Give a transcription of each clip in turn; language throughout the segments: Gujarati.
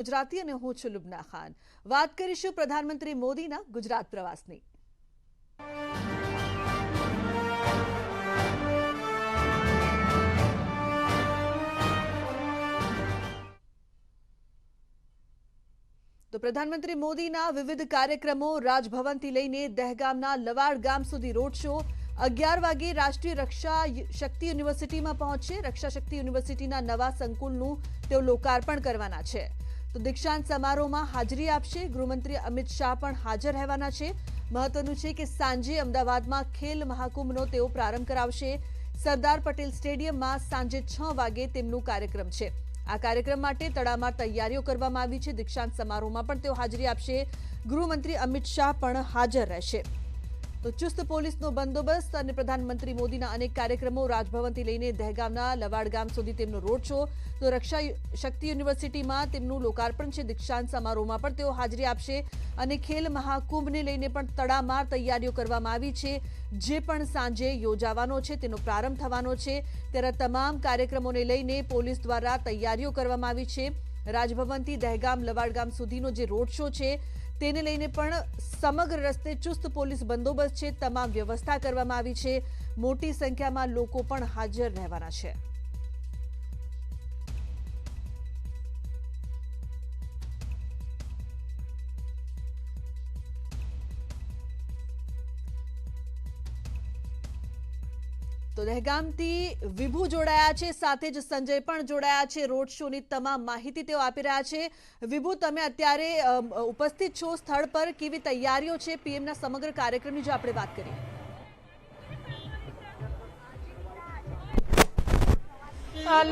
ગુજરાતી અને હું છું લુબના ખાન। વાત કરીશું પ્રધાનમંત્રી મોદીના ગુજરાત પ્રવાસની। તો પ્રધાનમંત્રી મોદીના વિવિધ કાર્યક્રમો રાજભવનથી લઈને દહેગામના લવાડ ગામ સુધી રોડ શો 11 વાગે રાષ્ટ્રીય રક્ષા શક્તિ યુનિવર્સિટીમાં પહોંચશે। રક્ષા શક્તિ યુનિવર્સિટીના નવા સંકુલનું તેઓ લોકાર્પણ કરવાના છે। તો દીક્ષાંત સમારોહમાં હાજરી આપશે। ગૃહમંત્રી અમિત શાહ પણ હાજર રહેવાના છે। મહત્વનું છે કે સાંજે અમદાવાદમાં ખેલ મહાકુંભનો તેઓ પ્રારંભ કરાવશે। સરદાર પટેલ સ્ટેડિયમમાં સાંજે 6 વાગે તેમનો કાર્યક્રમ છે। આ કાર્યક્રમ માટે તડામાર તૈયારીઓ કરવામાં આવી છે। દીક્ષાંત સમારોહમાં પણ તેઓ હાજરી આપશે। ગૃહમંત્રી અમિત શાહ પણ હાજર રહેશે। તો ચુસ્ત પોલીસનો બંદોબસ્ત અને પ્રધાનમંત્રી મોદીના અનેક કાર્યક્રમો રાજભવનથી લઈને દહેગામના લવાડ ગામ સુધી તેમનો રોડ શો। તો રક્ષા શક્તિ યુનિવર્સિટીમાં તેમનું લોકાર્પણ છે। દીક્ષાંત સમારોહમાં પણ તેઓ હાજરી આપશે અને ખેલ મહાકુંભને લઈને પણ તડામાર તૈયારીઓ કરવામાં આવી છે। જે પણ સાંજે યોજાવાનો છે તેનો પ્રારંભ થવાનો છે ત્યારે તમામ કાર્યક્રમોને લઈને પોલીસ દ્વારા તૈયારીઓ કરવામાં આવી છે। રાજભવનથી દહેગામ લવાડ ગામ સુધીનો જે રોડ શો છે તેને લઈને પણ સમગ્ર રસ્તે ચુસ્ત પોલીસ બંદોબસ્ત છે। તમામ વ્યવસ્થા કરવામાં આવી છે। મોટી સંખ્યામાં લોકો પણ હાજર રહેવાના છે। તો દહેગામથી વિભુ જોડાયા છે, સાથે જ સંજય પણ જોડાયા છે। રોડ શોની તમામ માહિતી તેઓ આપી રહ્યા છે। વિભુ, તમે અત્યારે ઉપસ્થિત છો સ્થળ પર, કેવી તૈયારીઓ છે પીએમના સમગ્ર કાર્યક્રમની જો આપણે વાત કરીએ?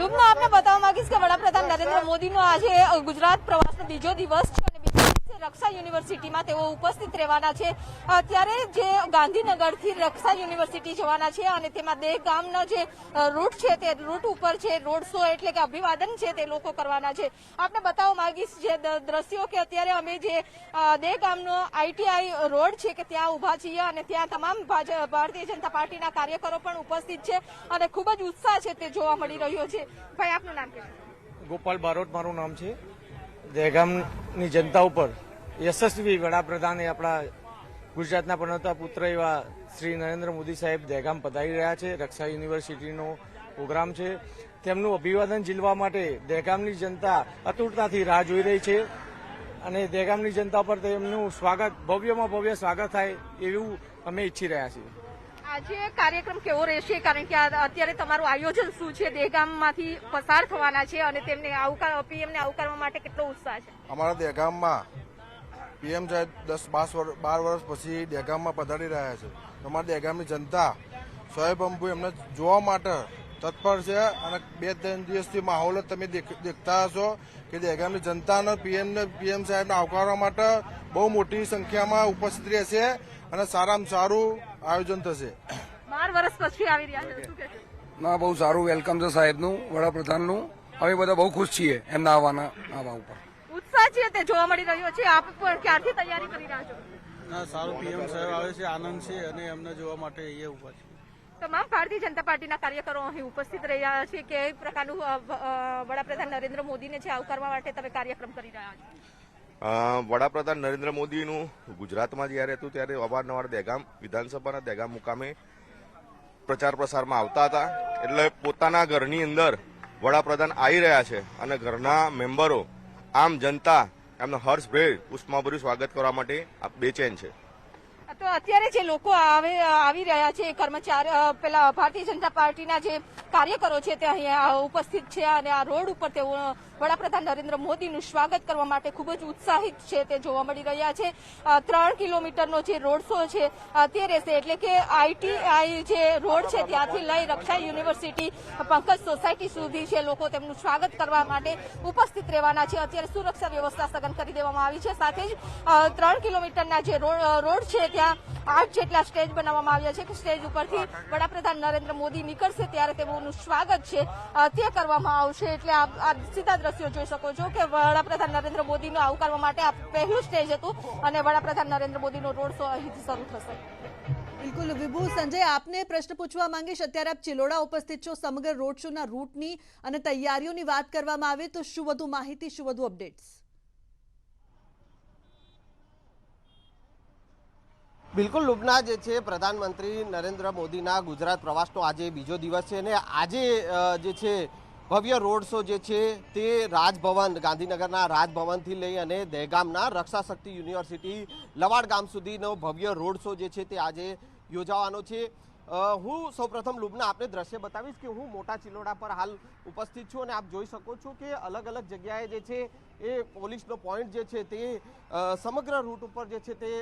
લુબના આપને બતાવવા માંગીશ કે વડાપ્રધાન નરેન્દ્ર મોદીનો આજે ગુજરાત પ્રવાસનો બીજો દિવસ છે અને બીજો દિવસે રક્ષા યુનિવર્સિટીમાં તેઓ ઉપસ્થિત રહેવાના છે। ત્યારે જે ગાંધીનગરથી રક્ષા યુનિવર્સિટી જવાના છે અને તેમાં દહેગામનો જે રૂટ છે તે રૂટ ઉપર છે રોડ શો એટલે કે અભિવાદન છે તે લોકો કરવાના છે। આપને બતાવવા માંગીશ જે દ્રશ્યો કે અત્યારે અમે જે દહેગામનો આઈટીઆઈ રોડ છે કે ત્યાં ઊભા છીએ અને ત્યાં તમામ ભારતીય જનતા પાર્ટીના કાર્યકરો પણ ઉપસ્થિત છે અને ખૂબ જ ઉત્સાહ છે તે જોવા મળી રહ્યો છે। ભાઈ, આપનું નામ શું? ગોપાલ બારોટ મારું નામ છે। દહેગામની જનતા ઉપર યશસ્વી વડાપ્રધાન આપણા ગુજરાતના પનોતા પુત્ર એવા શ્રી નરેન્દ્ર મોદી સાહેબ દહેગામ પધારી રહ્યા છે। રક્ષા યુનિવર્સિટીનો પ્રોગ્રામ છે, તેમનું અભિવાદન ઝીલવા માટે દહેગામની જનતા આતુરતાથી રાહ જોઈ રહી છે અને દહેગામની જનતા પર તેમનું સ્વાગત, ભવ્યમાં ભવ્ય સ્વાગત થાય એવું અમે ઈચ્છી રહ્યા છીએ। આજે કાર્યક્રમ કેવો રહેશે, કારણ કે અત્યારે તમારું આયોજન શું છે? દહેગામમાંથી પસાર થવાના છે અને તેમને પીએમને આવકારવા માટે કેટલો ઉત્સાહ છે? અમારા દહેગામમાં પીએમ સાહેબ 10-12 વર્ષ પછી દહેગામમાં પધારી રહ્યા છે। અમારા દહેગામની જનતા સ્વયંભૂ એમને જોવા માટે તત્પર છે અને 2-3 દિવસથી માહોલ તમે દેખતા હશો કે દહેગામની જનતાને પીએમ સાહેબને આવકારવા માટે બહુ મોટી સંખ્યામાં ઉપસ્થિત રહેશે અને સારામાં સારું આયોજન થશે। 12 વર્ષ પછી આવી રહ્યા છે, શું કહેશો? ના, બહુ સારું વેલકમ છે સાહેબનું, વડાપ્રધાનનું। અમે બધા બહુ ખુશ છીએ એમના આવવા ઉપર। ઉત્સાહ છે તે જોવા મળી રહ્યો છે। આપ પણ ક્યારથી તૈયારી કરી રહ્યા છો? ના, સારું, પીએમ સાહેબ આવે છે, આનંદ છે અને એમને જોવા માટે અહીંયા ઉભા છે। તમામ ભારતીય જનતા પાર્ટીના કાર્યકરો અહીં ઉપસ્થિત રહ્યા છે કે એક પ્રકારનું વડાપ્રધાન નરેન્દ્ર મોદીને છે આવકારવા માટે તમે કાર્યક્રમ કરી રહ્યા છો? વડાપ્રધાન નરેન્દ્ર મોદીનું ગુજરાતમાં જ્યારે હતું ત્યારે અવારનવાર દહેગામ વિધાનસભાના દહેગામ મુકામે પ્રચાર પ્રસારમાં આવતા હતા, એટલે પોતાના ઘરની અંદર વડાપ્રધાન આવી રહ્યા છે અને ઘરના મેમ્બરો, આમ જનતા એમનું હર્ષભેર ઉષ્માભર્યું સ્વાગત કરવા માટે બેચેન છે। તો અત્યારે જે લોકો આવી રહ્યા છે, કર્મચારી પેલા ભારતીય જનતા પાર્ટીના જે કાર્યકરો છે તે અહીંયા ઉપસ્થિત છે અને આ રોડ ઉપર તેઓ વડાપ્રધાન નરેન્દ્ર મોદીનું સ્વાગત કરવા માટે ખૂબ જ ઉત્સાહિત છે તે જોવા મળી રહ્યા છે। 3 કિલોમીટરનો જે રોડ શો છે તે રહેશે, એટલે કે આઈટીઆઈ જે રોડ છે ત્યાંથી લઈ રક્ષા યુનિવર્સિટી પંકજ સોસાયટી સુધી છે લોકો તેમનું સ્વાગત કરવા માટે ઉપસ્થિત રહેવાના છે। અત્યારે સુરક્ષા વ્યવસ્થા સઘન કરી દેવામાં આવી છે। સાથે જ 3 કિલોમીટરના જે રોડ છે ત્યાં 8 જેટલા સ્ટેજ બનાવવામાં આવ્યા છે કે સ્ટેજ ઉપરથી વડાપ્રધાન નરેન્દ્ર મોદી નીકળશે ત્યારે તેમનું સ્વાગત છે તે કરવામાં આવશે। એટલે આ સીધા દ્રશ્યો જોઈ શકો છો કે વડાપ્રધાન નરેન્દ્ર મોદીનો આવકારવા માટે આ પહેલું સ્ટેજ હતું અને વડાપ્રધાન નરેન્દ્ર મોદીનો રોડ શો અહીંથી શરૂ થશે। બિલકુલ વિભુ, સંજય આપને પ્રશ્ન પૂછવા માંગીશ। અત્યારે આપ ચિલોડા ઉપસ્થિત છો, સમગ્ર રોડ શોના રૂટની અને તૈયારીઓની વાત કરવામાં આવે તો શું વધુ માહિતી, શું વધુ અપડેટ્સ? બિલકુલ લુબના જે છે પ્રધાનમંત્રી નરેન્દ્ર મોદીના ગુજરાત પ્રવાસનો આજે બીજો દિવસ છે અને આજે જે છે ભવ્ય રોડ શો જે છે તે રાજભવન ગાંધીનગરના રાજભવનથી લઈ અને દહેગામના રક્ષા શક્તિ યુનિવર્સિટી લવાડ ગામ સુધીનો ભવ્ય રોડ શો જે છે તે આજે યોજાવાનો છે। હું સૌપ્રથમ લુબના આપને દ્રશ્ય બતાવીશ કે હું મોટા ચિલોડા પર હાલ ઉપસ્થિત છું અને આપ જોઈ શકો છો કે અલગ અલગ જગ્યાએ જે છે એ પોલીસનો પોઈન્ટ જે છે તે સમગ્ર રૂટ ઉપર જે છે તે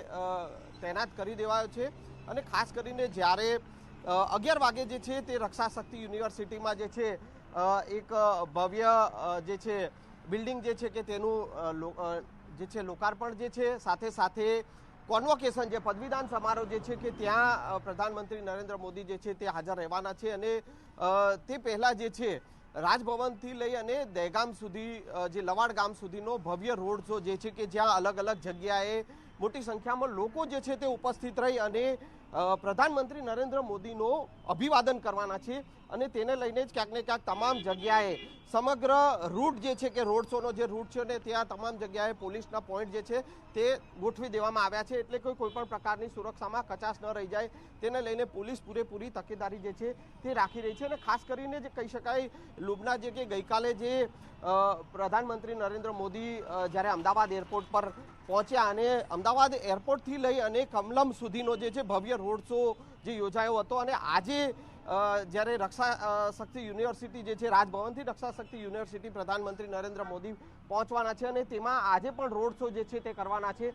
તૈનાત કરી દેવાયો છે અને ખાસ કરીને જ્યારે 11 વાગે જે છે તે રક્ષા શક્તિ યુનિવર્સિટીમાં જે છે એક ભવ્ય જે છે બિલ્ડિંગ જે છે કે તેનું જે છે લોકાર્પણ જે છે સાથે સાથે કોન્વોકેશન જે પદવીદાન સમારોહ જે છે કે ત્યાં પ્રધાનમંત્રી નરેન્દ્ર મોદી જે છે તે હાજર રહેવાના છે અને તે પહેલા જે છે રાજભવનથી લઈ અને દહેગામ સુધી જે લવાડ ગામ સુધીનો ભવ્ય રોડ શો જે છે કે જ્યાં અલગ અલગ જગ્યાએ મોટી સંખ્યામાં લોકો જે છે તે ઉપસ્થિત રહી અને પ્રધાનમંત્રી નરેન્દ્ર મોદીનો અભિવાદન કરવાના છે અને તેને લઈને જ ક્યાંક ને ક્યાંક તમામ જગ્યાએ સમગ્ર રૂટ જે છે કે રોડ શોનો જે રૂટ છે ને ત્યાં તમામ જગ્યાએ પોલીસના પોઈન્ટ જે છે તે ગોઠવી દેવામાં આવ્યા છે એટલે કોઈ પણ પ્રકારની સુરક્ષામાં કચાશ ન રહી જાય તેને લઈને પોલીસ પૂરેપૂરી તકેદારી જે છે તે રાખી રહી છે અને ખાસ કરીને જે કહી શકાય લુબના જે કે ગઈકાલે જે પ્રધાનમંત્રી નરેન્દ્ર મોદી જ્યારે અમદાવાદ એરપોર્ટ પર પહોંચ્યા અને અમદાવાદ એરપોર્ટથી લઈ અને કમલમ સુધીનો જે છે ભવ્ય રોડ શો જે યોજાયો હતો અને આજે જ્યારે રક્ષા શક્તિ યુનિવર્સિટી જે છે રાજભવનથી રક્ષા શક્તિ યુનિવર્સિટી પ્રધાનમંત્રી નરેન્દ્ર મોદી પહોંચવાના છે અને તેમાં આજે પણ રોડ શો જે છે તે કરવાના છે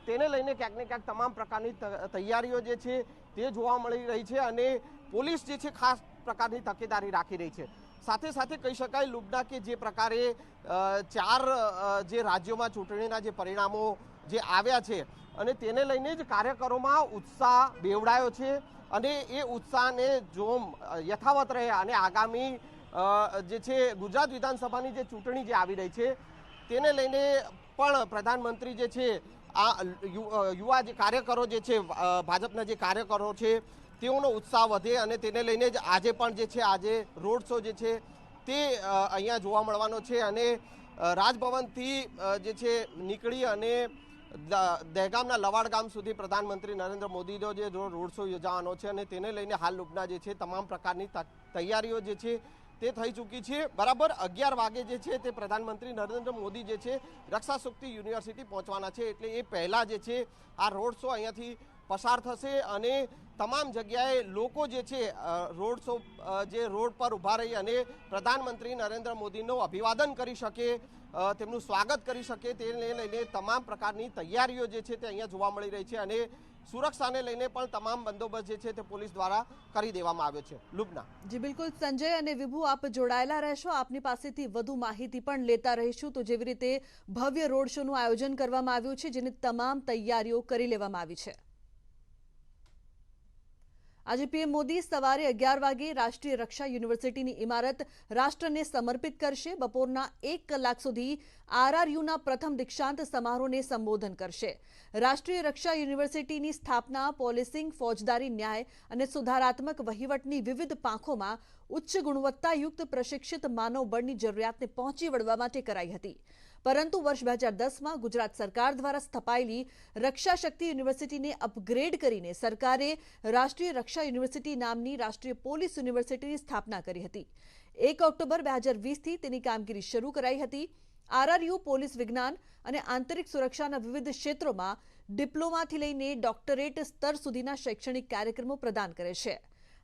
તેને લઈને ક્યાંક ને ક્યાંક તમામ પ્રકારની તૈયારીઓ જે છે તે જોવા મળી રહી છે અને પોલીસ જે છે ખાસ પ્રકારની તકેદારી રાખી રહી છે। સાથે સાથે કહી શકાય લુબના કે જે પ્રકારે 4 જે રાજ્યોમાં ચૂંટણીના જે પરિણામો જે આવ્યા છે અને તેને લઈને જ કાર્યકરોમાં ઉત્સાહ બેવડાયો છે અને એ ઉત્સાહને જોમ યથાવત રહે અને આગામી જે છે ગુજરાત વિધાનસભાની જે ચૂંટણી જે આવી રહી છે તેને લઈને પણ પ્રધાનમંત્રી જે છે આ યુવા જે કાર્યકરો જે છે ભાજપના જે કાર્યકરો છે તેઓનો ઉત્સાહ વધે અને તેને લઈને જ આજે પણ જે છે આજે રોડ શો જે છે તે અહીંયા જોવા મળવાનો છે અને રાજભવનથી જે છે નીકળી અને દહેગામના લવાડ ગામ સુધી પ્રધાનમંત્રી નરેન્દ્ર મોદીનો જે રોડ શો યોજાવાનો છે અને તેને લઈને હાલ લુબના જે છે તમામ પ્રકારની તૈયારીઓ જે છે તે થઈ ચૂકી છે। બરાબર 11 વાગે જે છે તે પ્રધાનમંત્રી નરેન્દ્ર મોદી જે છે રક્ષા શક્તિ યુનિવર્સિટી પહોંચવાના છે એટલે એ પહેલાં જે છે આ રોડ શો અહીંયાથી પસાર થશે અને તમામ જગ્યાએ લોકો જે છે રોડ શો જે રોડ પર ઊભા રહી અને પ્રધાનમંત્રી નરેન્દ્ર મોદીનું અભિવાદન કરી શકે તેમનું સ્વાગત કરી શકે તેને લઈને તમામ પ્રકારની તૈયારીઓ જે છે તે અહીંયા જોવા મળી રહી છે અને સુરક્ષાને લઈને પણ તમામ બંદોબસ્ત જે છે તે પોલીસ દ્વારા કરી દેવામાં આવ્યો છે। લુબના જી બિલકુલ સંજય અને વિભુ આપ જોડાયેલા રહેશો આપની પાસેથી વધુ માહિતી પણ લેતા રહીશું। તો જેવી રીતે ભવ્ય રોડ શોનું આયોજન કરવામાં આવ્યું છે જેની તમામ તૈયારીઓ કરી લેવામાં આવી છે। આજે પીએમ મોદી સવારે 11 વાગે રાષ્ટ્રીય રક્ષા યુનિવર્સિટીની ઇમારત રાષ્ટ્રને સમર્પિત કરશે। બપોરના 1 કલાક સુધી આરઆરયુના પ્રથમ દીક્ષાંત સમારોહને સંબોધન કરશે। રાષ્ટ્રીય રક્ષા યુનિવર્સિટીની સ્થાપના પોલીસિંગ, ફોજદારી ન્યાય અને સુધારાત્મક વહીવટની વિવિધ પાંખોમાં ઉચ્ચ ગુણવત્તાયુક્ત પ્રશિક્ષિત માનવબળની જરૂરિયાતને પહોંચી વળવા માટે કરાઈ હતી। પરંતુ વર્ષ 2010માં ગુજરાત સરકાર દ્વારા સ્થપાયેલી રક્ષા શક્તિ યુનિવર્સિટીને અપગ્રેડ કરીને સરકારે રાષ્ટ્રીય રક્ષા યુનિવર્સિટી નામની રાષ્ટ્રીય પોલીસ યુનિવર્સિટીની સ્થાપના કરી હતી। 1 ઓક્ટોબર 2020થી તેની કામગીરી શરૂ કરાઈ હતી। આરઆરયુ પોલીસ વિજ્ઞાન અને આંતરિક સુરક્ષાના વિવિધ ક્ષેત્રોમાં ડિપ્લોમાથી લઈને ડોક્ટરેટ સ્તર સુધીના શૈક્ષણિક કાર્યક્રમો પ્રદાન કરે છે।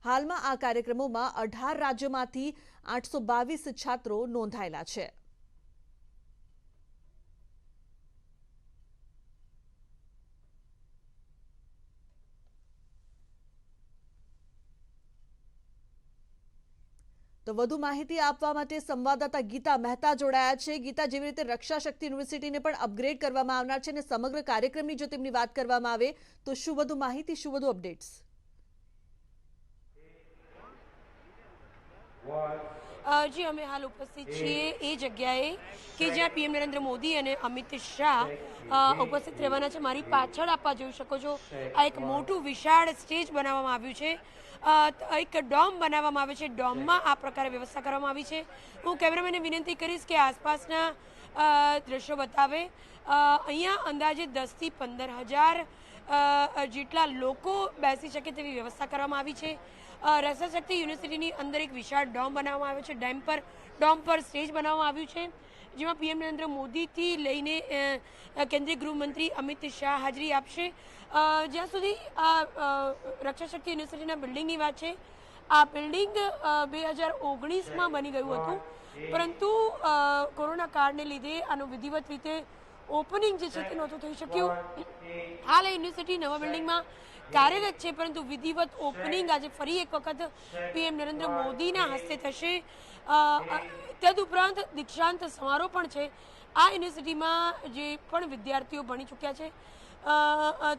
હાલમાં આ કાર્યક્રમોમાં 18 રાજ્યોમાંથી 822 છાત્રો નોંધાયેલા છે। તો વધુ માહિતી આપવા માટે સંવાદદાતા ગીતા મહેતા જોડાયા છે। ગીતા, જેવી રીતે રક્ષા શક્તિ યુનિવર્સિટીને પણ અપગ્રેડ કરવામાં આવનાર છે અને સમગ્ર કાર્યક્રમની જો તેમની વાત કરવામાં આવે તો શું વધુ માહિતી, શું વધુ અપડેટ્સ? જી, અમે હાલ ઉપસ્થિત છીએ એ જગ્યાએ કે જ્યાં પીએમ નરેન્દ્ર મોદી અને અમિત શાહ ઉપસ્થિત રહેવાના છે। મારી પાછળ આપ જોઈ શકો છો આ એક મોટું વિશાળ સ્ટેજ બનાવવામાં આવ્યું છે, એક ડોમ બનાવવામાં આવે છે। ડોમમાં આ પ્રકારે વ્યવસ્થા કરવામાં આવી છે। હું કેમેરામેનને વિનંતી કરીશ કે આસપાસના દ્રશ્યો બતાવે. અહીંયા અંદાજે 10 થી 15,000 જેટલા લોકો બેસી શકે તેવી વ્યવસ્થા કરવામાં આવી છે. રક્ષાશક્તિ યુનિવર્સિટીની અંદર એક વિશાળ ડોમ બનાવવામાં આવ્યો છે. ડોમ પર સ્ટેજ બનાવવામાં આવ્યું છે, જેમાં પીએમ નરેન્દ્ર મોદીથી લઈને કેન્દ્રીય ગૃહમંત્રી અમિત શાહ હાજરી આપશે. જ્યાં સુધી રક્ષાશક્તિ યુનિવર્સિટીના બિલ્ડિંગની વાત છે, આ બિલ્ડિંગ 2019માં બની ગયું હતું, પરંતુ કોરોના કાળને લીધે આનું વિધિવત રીતે ઓપનિંગ જે છે તે નહોતું થઈ શક્યું. હાલ યુનિવર્સિટી નવા બિલ્ડિંગમાં કાર્યરત છે, પરંતુ વિધિવત ઓપનિંગ આજે ફરી એક વખત પીએમ નરેન્દ્ર મોદીના હસ્તે થશે. તદુપરાંત દીક્ષાંત સમારોહ પણ છે. આ યુનિવર્સિટીમાં જે પણ વિદ્યાર્થીઓ ભણી ચૂક્યા છે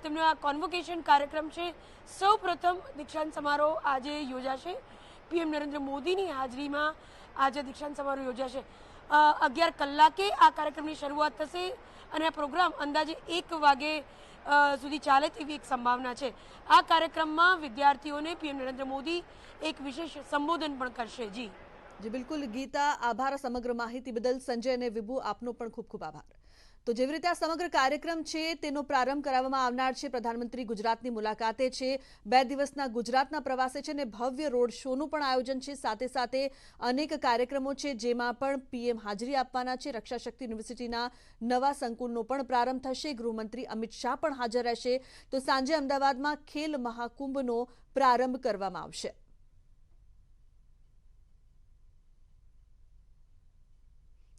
તેમનો આ કોન્વોકેશન કાર્યક્રમ છે. સૌ પ્રથમ દીક્ષાંત સમારોહ આજે યોજાશે. પીએમ નરેન્દ્ર મોદીની હાજરીમાં આજે દીક્ષાંત સમારોહ યોજાશે. 11 કલાકે આ કાર્યક્રમની શરૂઆત થશે અને આ પ્રોગ્રામ અંદાજે 1 વાગે સુધી ચાલે તેવી એક સંભાવના છે. આ કાર્યક્રમમાં વિદ્યાર્થીઓને પીએમ નરેન્દ્ર મોદી એક વિશેષ સંબોધન પણ કરશે. જી બિલકુલ ગીતા, આભાર સમગ્ર માહિતી બદલ. સંજય અને વિભુ, આપનો પણ ખૂબ ખૂબ આભાર. તો જેવી રીતે આ સમગ્ર કાર્યક્રમ છે તેનો પ્રારંભ કરાવવામાં આવનાર છે. પ્રધાનમંત્રી ગુજરાતની મુલાકાતે છે, 2 દિવસના ગુજરાતના પ્રવાસે છે અને ભવ્ય રોડ શોનું પણ આયોજન છે. સાથે સાથે અનેક કાર્યક્રમો છે જેમાં પણ પીએમ હાજરી આપવાના છે. રક્ષાશક્તિ યુનિવર્સિટીના નવા સંકુલનો પણ પ્રારંભ થશે. ગૃહમંત્રી અમિત શાહ પણ હાજર રહેશે. તો સાંજે અમદાવાદમાં ખેલ મહાકુંભનો પ્રારંભ કરવામાં આવશે.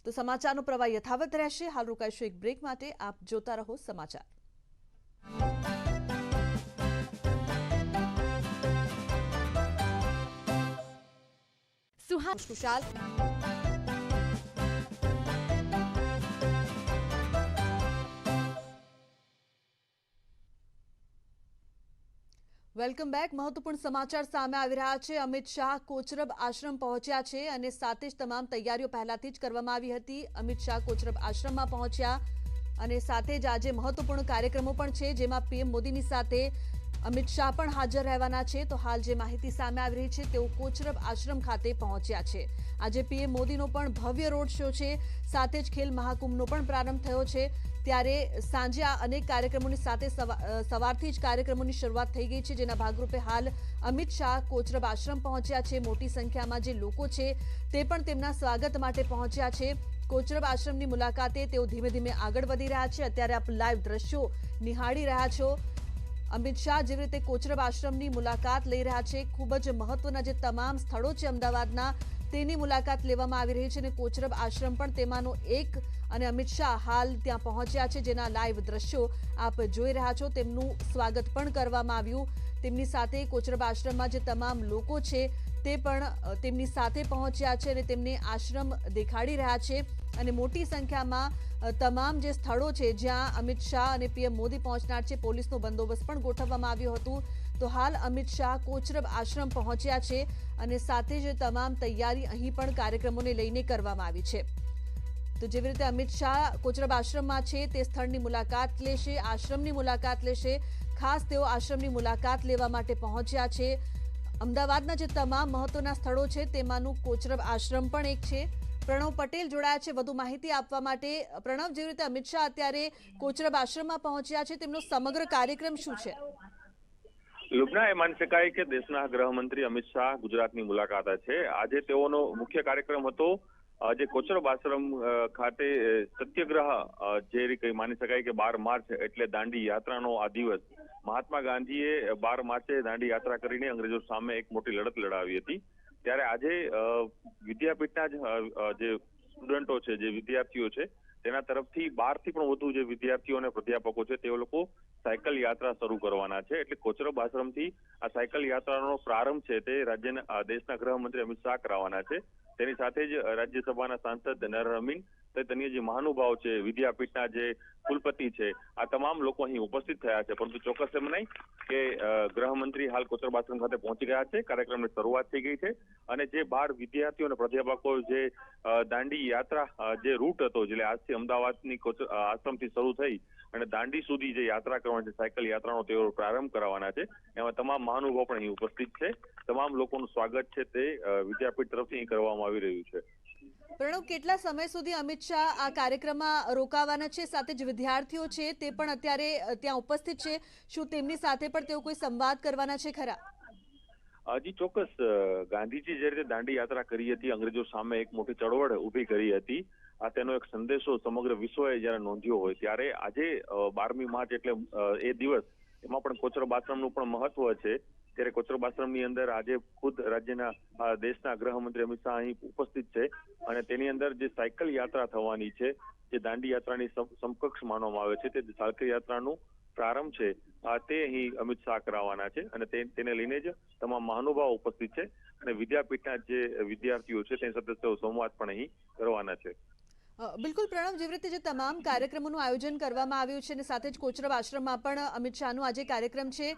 તો સમાચારનો પ્રવાહ યથાવત રહેશે. હાલ રોકાઈશું એક બ્રેક માટે. આપ જોતા રહો સમાચાર. Suhas welcome back. મહત્વપૂર્ણ સમાચાર સામે આવી રહ્યા છે. અમિત શાહ કોચરબ આશ્રમ પહોંચ્યા છે અને સાથે જ તમામ તૈયારીઓ પહેલાથી જ કરવામાં આવી હતી. અમિત શાહ કોચરબ આશ્રમમાં પહોંચ્યા અને સાથે જ આજે મહત્વપૂર્ણ કાર્યક્રમો પણ છે જેમાં પીએમ મોદીની સાથે અમિત શાહ પણ હાજર રહેવાના છે. તો હાલ જે માહિતી સામે આવી રહી છે તેઓ કોચરબ આશ્રમ ખાતે પહોંચ્યા છે. આજે પીએમ મોદીનો પણ ભવ્ય રોડ શો છે, સાથે જ ખેલ મહાકુંભનો પણ પ્રારંભ થયો છે. ત્યારે સાંજે આ અનેક કાર્યક્રમોની સાથે સવારથી જ કાર્યક્રમોની શરૂઆત થઈ ગઈ છે, જેના ભાગરૂપે હાલ અમિત શાહ કોચરબ આશ્રમ પહોંચ્યા છે. મોટી સંખ્યામાં જે લોકો છે તે પણ તેમના સ્વાગત માટે પહોંચ્યા છે. કોચરબ આશ્રમની મુલાકાતે તેઓ ધીમે ધીમે આગળ વધી રહ્યા છે. અત્યારે આપ લાઈવ દ્રશ્યો નિહાળી રહ્યા છો. અમિત શાહ જેવી રીતે કોચરબ આશ્રમની મુલાકાત લઈ રહ્યા છે, ખૂબ જ મહત્વના જે તમામ સ્થળો છે અમદાવાદના તેની મુલાકાત લેવામાં આવી રહી છે અને કોચરબ આશ્રમ પણ તેમાંનો એક. અને અમિત શાહ હાલ ત્યાં પહોંચ્યા છે, જેના લાઈવ દ્રશ્યો આપ જોઈ રહ્યા છો. તેમનું સ્વાગત પણ કરવામાં આવ્યું. તેમની સાથે કોચરબ આશ્રમમાં જે તમામ લોકો છે તે પણ તેમની સાથે પહોંચ્યા છે અને તેમને આશ્રમ દેખાડી રહ્યા છે. અને મોટી સંખ્યામાં તમામ જે સ્થળો છે જ્યાં અમિત શાહ અને પીએમ મોદી પહોંચનાર છે, પોલીસનો બંદોબસ્ત પણ ગોઠવવામાં આવ્યો હતો. તો હાલ અમિત શાહ કોચરબ આશ્રમ પહોંચ્યા છે અને સાથે જ તમામ તૈયારી અહીં પણ કાર્યક્રમોને લઈને કરવામાં આવી છે. તો જેવી રીતે અમિત શાહ કોચરબ આશ્રમમાં છે તે સ્થળની મુલાકાત લેશે, આશ્રમની મુલાકાત લેશે. ખાસ તેઓ આશ્રમની મુલાકાત લેવા માટે પહોંચ્યા છે. અમદાવાદના જે તમામ મહત્વના સ્થળો છે તેમાંનું કોચરબ આશ્રમ પણ એક છે. પ્રણવ પટેલ જોડાયા છે વધુ માહિતી આપવા માટે. પ્રણવ, જેવી રીતે અમિત શાહ અત્યારે કોચરબ આશ્રમમાં પહોંચ્યા છે, તેમનો સમગ્ર કાર્યક્રમ શું છે? લુબના, એ માની શકાય કે દેશના ગૃહમંત્રી અમિત શાહ ગુજરાતની મુલાકાતે છે. આજે તેઓનો મુખ્ય કાર્યક્રમ હતો જે કોચરબ આશ્રમ ખાતે સત્યાગ્રહ, જે માની શકાય કે 12 માર્ચ એટલે દાંડી યાત્રાનો આ દિવસ. મહાત્મા ગાંધીએ 12 માર્ચે દાંડી યાત્રા કરીને અંગ્રેજો સામે એક મોટી લડત લડાવી હતી. ત્યારે આજે વિદ્યાપીઠના જે સ્ટુડન્ટો છે, જે વિદ્યાર્થીઓ છે, તેના તરફથી 12થી પણ વધુ જે વિદ્યાર્થીઓ અને પ્રાધ્યાપકો છે તેઓ લોકો સાયકલ યાત્રા શરૂ કરવાના છે. એટલે કોચરબ આશ્રમથી આ સાયકલ યાત્રાનો પ્રારંભ છે તે દેશના ગૃહમંત્રી અમિત શાહ કરાવવાના છે. તેની સાથે જ રાજ્યસભાના સાંસદ નર અમીન સહિત અન્ય જે મહાનુભાવ છે, વિદ્યાપીઠના જે કુલપતિ છે, આ તમામ લોકો અહીં ઉપસ્થિત થયા છે. પરંતુ ચોક્કસ એમ નહીં કે ગૃહમંત્રી હાલ કોચરબ આશ્રમ ખાતે પહોંચી ગયા છે. કાર્યક્રમની શરૂઆત થઈ ગઈ છે અને જે 12 વિદ્યાર્થીઓ અને પ્રાધ્યાપકો જે દાંડી યાત્રા જે રૂટ હતો, એટલે આજથી અમદાવાદની આશ્રમથી શરૂ થઈ અને દાંડી સુધી જે યાત્રા કરવાની છે, સાયકલ યાત્રાનો તેઓ પ્રારંભ કરાવવાના છે. એમાં તમામ મહાનુભાવ પણ અહીં ઉપસ્થિત છે. તમામ લોકોનું સ્વાગત છે તે વિદ્યાપીઠ તરફથી અહીં કરવામાં આવી રહ્યું છે. પ્રણવ, કેટલા સમય સુધી અમિત શાહ આ કાર્યક્રમમાં રોકાવાના છે? સાથે જ વિદ્યાર્થીઓ છે તે પણ અત્યારે ત્યાં ઉપસ્થિત છે. શું તેમની સાથે પણ તેઓ કોઈ સંવાદ કરવાના છે ખરા? જી ચોક્કસ. ગાંધીજી જે રીતે દાંડી યાત્રા કરી હતી, અંગ્રેજો સામે એક મોટી ચળવળ ઊભી કરી હતી, આ તેનો એક સંદેશો સમગ્ર વિશ્વએ જયારે નોંધ્યો હોય ત્યારે આજે 12મી માર્ચ એટલે એ દિવસ, એમાં પણ કોચરબ આશ્રમનું પણ મહત્વ છે. ત્યારે કોચરબ આશ્રમની અંદર આજે ખુદ રાજ્યના દેશના ગૃહમંત્રી અમિત શાહ અહીં ઉપસ્થિત છે અને તેની અંદર જે સાયકલ યાત્રા થવાની છે, જે દાંડી યાત્રાની સમકક્ષ માનવામાં આવે છે, તે સાયકલ યાત્રાનું પ્રારંભ છે તે અહીં અમિત શાહ કરાવવાના છે અને તેને લઈને જ તમામ મહાનુભાવો ઉપસ્થિત છે અને વિદ્યાપીઠના જે વિદ્યાર્થીઓ છે તેની સાથે તેઓ સંવાદ પણ અહીં કરવાના છે. બિલકુલ પ્રણવ, જેવી રીતે જે તમામ કાર્યક્રમોનું આયોજન કરવામાં આવ્યું છે અને સાથે જ કોચરબ આશ્રમમાં પણ અમિત શાહનો આજે કાર્યક્રમ છે,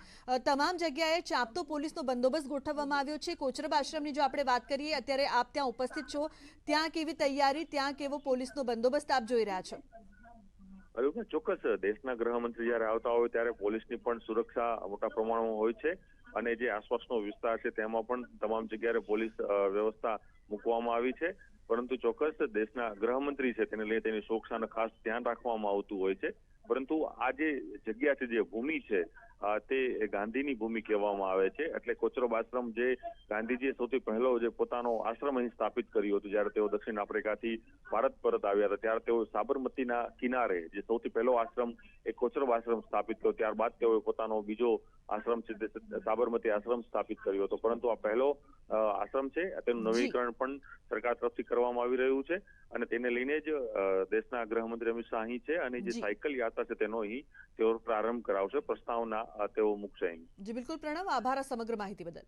તમામ જગ્યાએ ચાંપતો પોલીસનો બંદોબસ્ત ગોઠવવામાં આવ્યો છે. કોચરબ આશ્રમની જો આપણે વાત કરીએ, અત્યારે આપ ત્યાં ઉપસ્થિત છો, ત્યાં કેવી તૈયારી, ત્યાં કેવો પોલીસનો બંદોબસ્ત આપ જોઈ રહ્યા છો? ચોક્કસ. દેશના ગૃહમંત્રી જયારે આવતા હોય ત્યારે પોલીસની પણ સુરક્ષા મોટા પ્રમાણમાં હોય છે અને જે આસપાસનો વિસ્તાર છે તેમાં પણ તમામ જગ્યાએ પોલીસ વ્યવસ્થા મૂકવામાં આવી છે. પરંતુ ચોક્કસ દેશના ગૃહમંત્રી છે તેને લઈને તેની સુરક્ષાનું ખાસ ધ્યાન રાખવામાં આવતું હોય છે. પરંતુ આ જે જગ્યા છે, જે ભૂમિ છે, તે ગાંધીની ભૂમિ કહેવામાં આવે છે. એટલે કોચરબ આશ્રમ જે ગાંધીજીએ સૌથી પહેલો જે પોતાનો આશ્રમ અહીં સ્થાપિત કર્યો હતો જ્યારે તેઓ દક્ષિણ આફ્રિકાથી ભારત પરત આવ્યા હતા, ત્યારે તેઓ સાબરમતીના કિનારે જે સૌથી પહેલો આશ્રમ એ કોચરબ આશ્રમ સ્થાપિત કર્યો. ત્યારબાદ તેઓએ પોતાનો બીજો આશ્રમ છે તે સાબરમતી આશ્રમ સ્થાપિત કર્યો હતો. પરંતુ આ પહેલો આશ્રમ છે તેનું નવીનીકરણ પણ સરકાર તરફથી કરવામાં આવી રહ્યું છે અને તેને લઈને જ દેશના ગૃહમંત્રી અમિત શાહ અહીં છે અને જે સાયકલ યાત્રા છે તેનો અહીં તેઓ પ્રારંભ કરાવશે, પ્રસ્તાવના તેઓ મૂકશે અહીં. જી બિલકુલ પ્રણવ, આભાર સમગ્ર માહિતી બદલ.